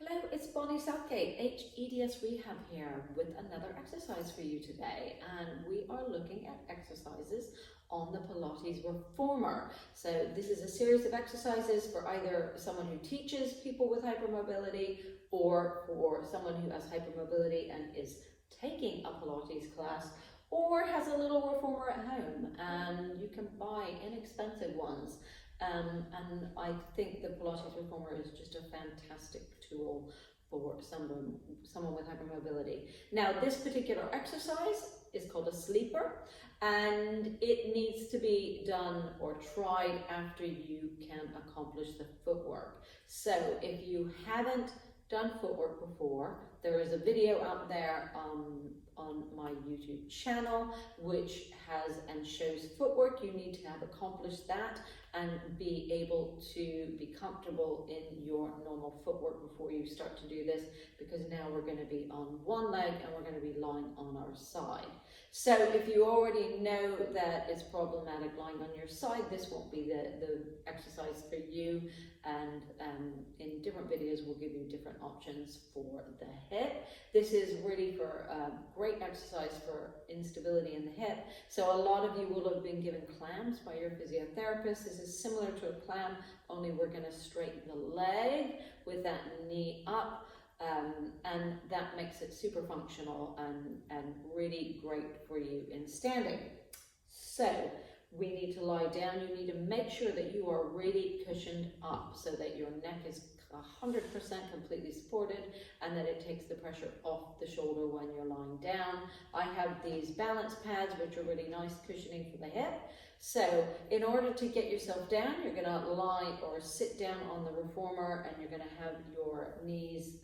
Hello, it's Bonnie Southgate, hEDS Rehab here with another exercise for you today, and we are looking at exercises on the Pilates reformer. So this is a series of exercises for either someone who teaches people with hypermobility or for someone who has hypermobility and is taking a Pilates class or has a little reformer at home, and you can buy inexpensive ones. And I think the Pilates reformer is just a fantastic tool for someone with hypermobility. Now, this particular exercise is called a sleeper, and it needs to be done or tried after you can accomplish the footwork. So if you haven't done footwork before, there is a video out there on my YouTube channel which has and shows footwork. You need to have accomplished that and be able to be comfortable in your normal footwork before you start to do this, because now we're going to be on one leg and we're going to be lying on our side. So if you already know that it's problematic lying on your side, this won't be the exercise for you, and in different videos we'll give you different options for the hip. This is really for a great exercise for instability in the hip. So a lot of you will have been given clams by your physiotherapist. This is similar to a clam, only we're going to straighten the leg with that knee up. And that makes it super functional and really great for you in standing. So we need to lie down. You need to make sure that you are really cushioned up so that your neck is 100% completely supported and that it takes the pressure off the shoulder when you're lying down. I have these balance pads which are really nice cushioning for the hip. So in order to get yourself down, you're going to lie or sit down on the reformer, and you're going to have your knees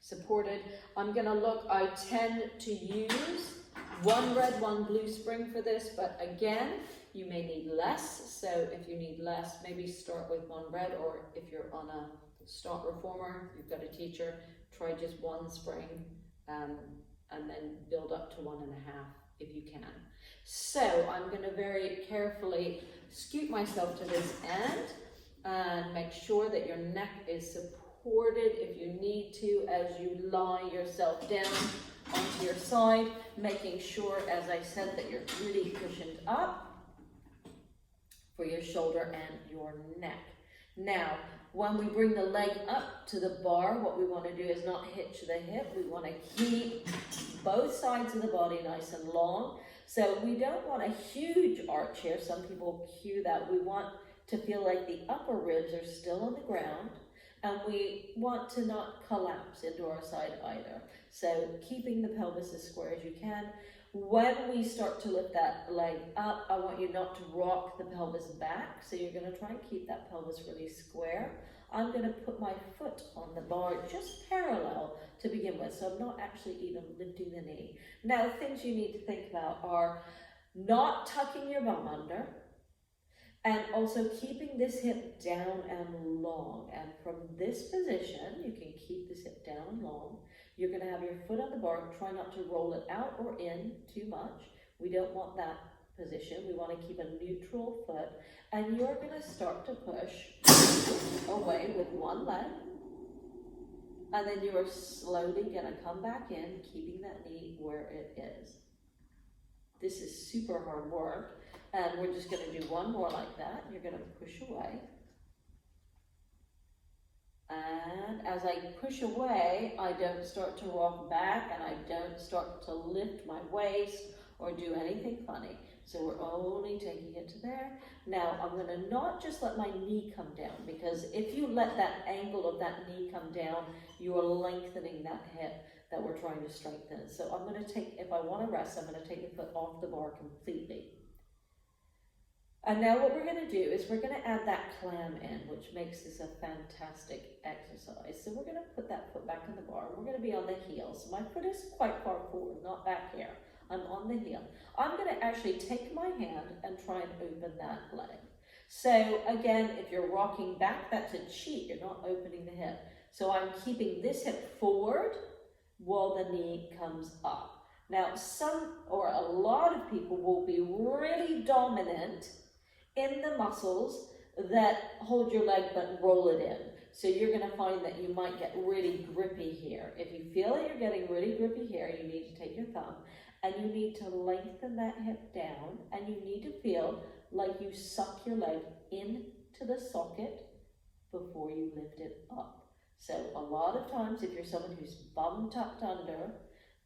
supported. I tend to use one red, one blue spring for this, but again, you may need less. So if you need less, maybe start with one red, or if you're on a stock reformer, you've got a teacher, try just one spring and then build up to 1.5 if you can. So I'm going to very carefully scoot myself to this end and make sure that your neck is supported if you need to as you lie yourself down onto your side, making sure, as I said, that you're really cushioned up for your shoulder and your neck. Now, when we bring the leg up to the bar, what we want to do is not hitch the hip. We want to keep both sides of the body nice and long. So we don't want a huge arch here. Some people cue that. We want to feel like the upper ribs are still on the ground, and we want to not collapse into our side either. So keeping the pelvis as square as you can. When we start to lift that leg up, I want you not to rock the pelvis back. So you're going to try and keep that pelvis really square. I'm going to put my foot on the bar just parallel to begin with, so I'm not actually even lifting the knee. Now, things you need to think about are not tucking your bum under, and also keeping this hip down and long. And from this position, you can keep this hip down and long. You're going to have your foot on the bar. Try not to roll it out or in too much. We don't want that position. We want to keep a neutral foot. And you're going to start to push away with one leg. And then you are slowly going to come back in, keeping that knee where it is. This is super hard work. And we're just going to do one more like that. You're going to push away. And as I push away, I don't start to rock back, and I don't start to lift my waist or do anything funny. So we're only taking it to there. Now I'm going to not just let my knee come down, because if you let that angle of that knee come down, you are lengthening that hip that we're trying to strengthen. So I'm going to take, if I want to rest, I'm going to take the foot off the bar completely. And now what we're going to do is we're going to add that clam in, which makes this a fantastic exercise. So we're going to put that foot back in the bar. We're going to be on the heel. So my foot is quite far forward, not back here. I'm on the heel. I'm going to actually take my hand and try and open that leg. So again, if you're rocking back, that's a cheat. You're not opening the hip. So I'm keeping this hip forward while the knee comes up. Now, some or a lot of people will be really dominant in the muscles that hold your leg but roll it in. So you're going to find that you might get really grippy here. If you feel that you're getting really grippy here, you need to take your thumb and you need to lengthen that hip down, and you need to feel like you suck your leg into the socket before you lift it up. So a lot of times if you're someone who's bum tucked under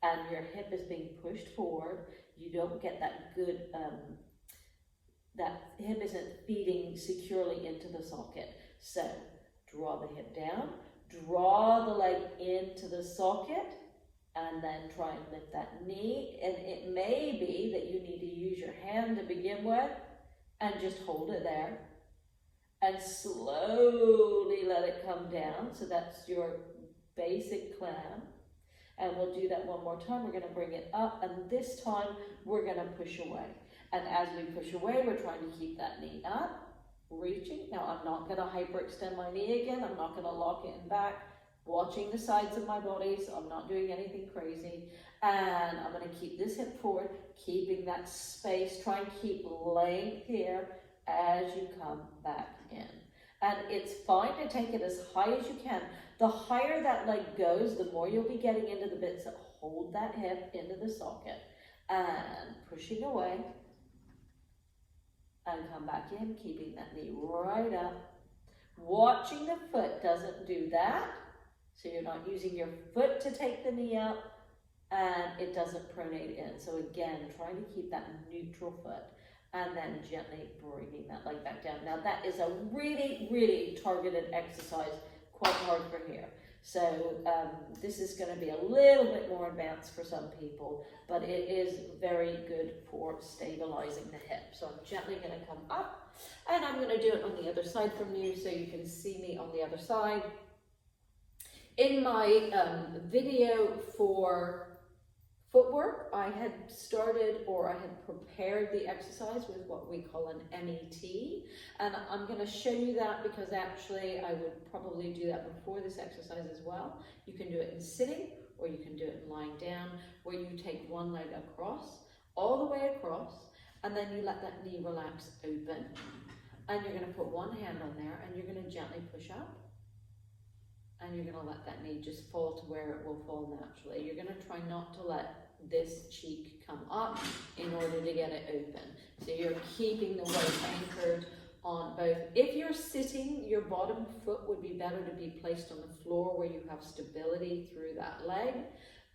and your hip is being pushed forward, you don't get that good, that hip isn't feeding securely into the socket. So draw the hip down, draw the leg into the socket, and then try and lift that knee. And it may be that you need to use your hand to begin with and just hold it there and slowly let it come down. So that's your basic clam. And we'll do that one more time. We're going to bring it up, and this time we're going to push away. And as we push away, we're trying to keep that knee up, reaching. Now I'm not going to hyperextend my knee again. I'm not going to lock it in back. Watching the sides of my body, so I'm not doing anything crazy. And I'm going to keep this hip forward, keeping that space. Try and keep length here as you come back in. And it's fine to take it as high as you can. The higher that leg goes, the more you'll be getting into the bits that hold that hip into the socket. And pushing away. And come back in, keeping that knee right up. Watching the foot doesn't do that. So you're not using your foot to take the knee up, and it doesn't pronate in. So again, trying to keep that neutral foot, and then gently bringing that leg back down. Now that is a really, really targeted exercise, quite hard for here. So this is going to be a little bit more advanced for some people, but it is very good for stabilizing the hip. So I'm gently going to come up, and I'm going to do it on the other side from you so you can see me on the other side. In my video for footwork, I had started, or I had prepared the exercise with what we call an MET, and I'm going to show you that because actually I would probably do that before this exercise as well. You can do it in sitting, or you can do it in lying down, where you take one leg across, all the way across, and then you let that knee relax open, and you're going to put one hand on there, and you're going to gently push up. And you're going to let that knee just fall to where it will fall naturally. You're going to try not to let this cheek come up in order to get it open. So you're keeping the weight anchored on both. If you're sitting, your bottom foot would be better to be placed on the floor where you have stability through that leg.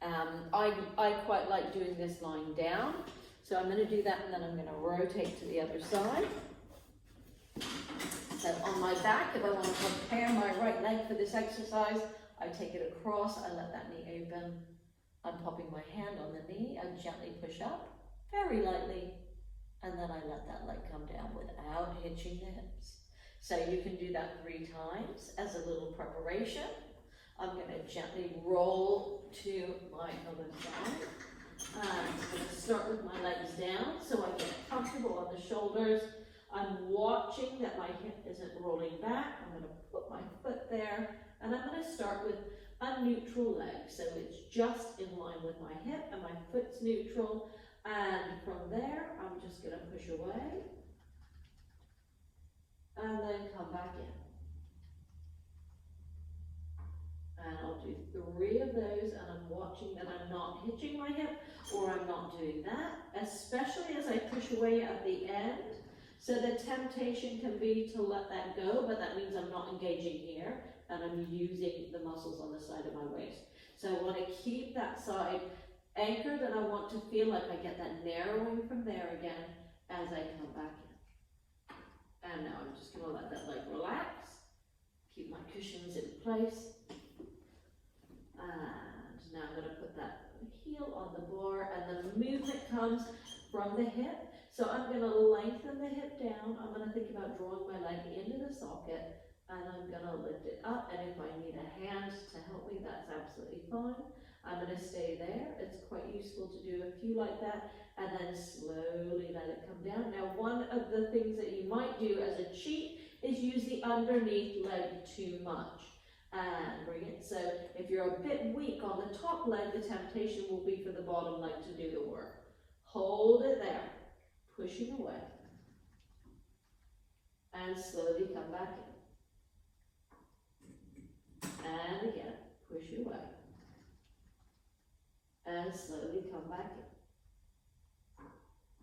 I quite like doing this lying down. So I'm going to do that, and then I'm going to rotate to the other side. So on my back, if I want to prepare my right leg for this exercise, I take it across, I let that knee open, I'm popping my hand on the knee, I gently push up, very lightly, and then I let that leg come down without hitching the hips. So you can do that 3 times as a little preparation. I'm going to gently roll to my other side. I'm going to start with my legs down so I get comfortable on the shoulders. I'm watching that my hip isn't rolling back. I'm going to put my foot there, and I'm going to start with a neutral leg. So it's just in line with my hip, and my foot's neutral. And from there, I'm just going to push away, and then come back in. And I'll do 3 of those, and I'm watching that I'm not hitching my hip, or I'm not doing that, especially as I push away at the end. So the temptation can be to let that go, but that means I'm not engaging here, and I'm using the muscles on the side of my waist. So I want to keep that side anchored, and I want to feel like I get that narrowing from there again as I come back in. And now I'm just going to let that leg relax, keep my cushions in place. And now I'm going to put that heel on the bar, and the movement comes from the hip. So I'm going to lengthen the hip down. I'm going to think about drawing my leg into the socket, and I'm going to lift it up. And if I need a hand to help me, that's absolutely fine. I'm going to stay there. It's quite useful to do a few like that, and then slowly let it come down. Now, one of the things that you might do as a cheat is use the underneath leg too much. And bring it. So if you're a bit weak on the top leg, the temptation will be for the bottom leg to do the work. Hold it there, pushing away, and slowly come back And again, push away. And slowly come back in.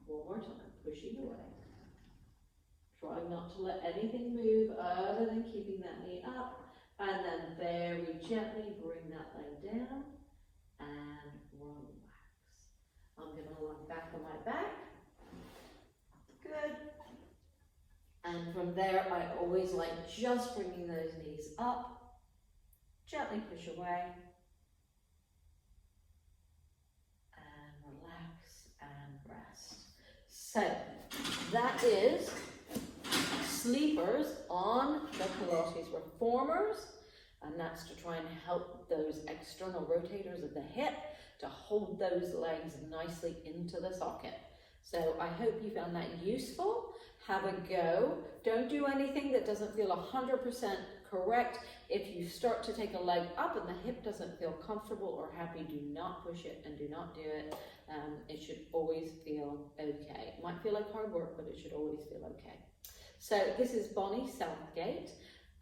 One more time, pushing away. Try not to let anything move other than keeping that knee up. And then very gently bring that leg down and relax. I'm going to lie back on my back. Good. And from there, I always like just bringing those knees up. Gently push away. And relax and rest. So that is sleepers on the Pilates reformers, and that's to try and help those external rotators of the hip to hold those legs nicely into the socket. So I hope you found that useful. Have a go. Don't do anything that doesn't feel 100% correct. If you start to take a leg up and the hip doesn't feel comfortable or happy, do not push it and do not do it. It should always feel okay. It might feel like hard work, but it should always feel okay. So this is Bonnie Southgate,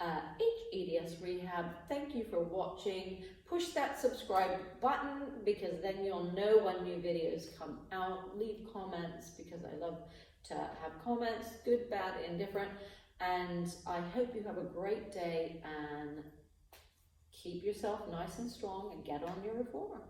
hEDS Rehab. Thank you for watching. Push that subscribe button because then you'll know when new videos come out. Leave comments because I love to have comments, good, bad, indifferent. And I hope you have a great day and keep yourself nice and strong and get on your reformer.